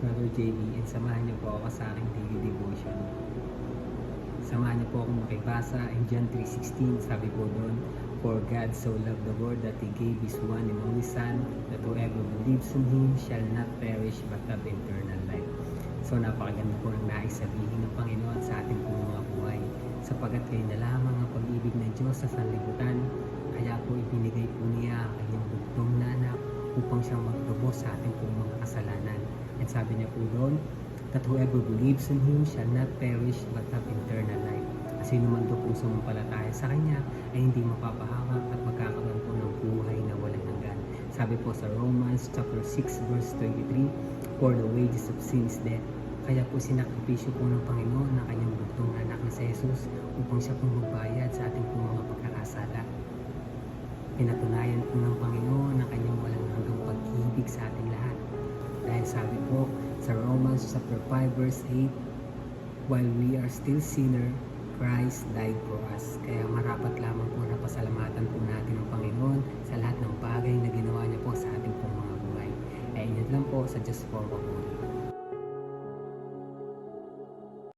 Brother JB, and samahan niyo po ako sa aking daily devotion. Samahan niyo po akong makibasa in John 3:16. Sabi po doon, "For God so loved the world that He gave His one and only Son, that whoever believes in Him shall not perish but have eternal life." So napakaganda po ng nais sabihin ng Panginoon sa ating pong mga buhay, sapagkat kayo na lamang ang pag-ibig ng Diyos sa sanlibutan, kaya po ibinigay po niya ang kanyang bugtong na anak upang siyang magtubos sa ating pong mga kasalanan. And sabi niya po doon, that whoever believes in Him shall not perish but have eternal life. Kasi naman daw po sumampalataya sa Kanya ay hindi mapapahamak at magkakaroon po ng buhay na walang hanggan. Sabi po sa Romans chapter 6 verse 23, "For the wages of sin is death." Kaya po sinakripisyo po ng Panginoon ng Kanyang bugtong anak na si Jesus upang siya pong magbayad sa ating pong mga pagkakasala. Pinatunayan po ng Panginoon ang Kanyang walang hanggang pag-ibig sa ating lahat. Dahil sabi po sa Romans chapter 5 verse 8, "While we are still sinner, Christ died for us." Kaya marapat lamang po na pasalamatan po natin ang Panginoon sa lahat ng bagay na ginawa niya po sa ating pong mga buhay. Ingat lang po sa Diyos po ako.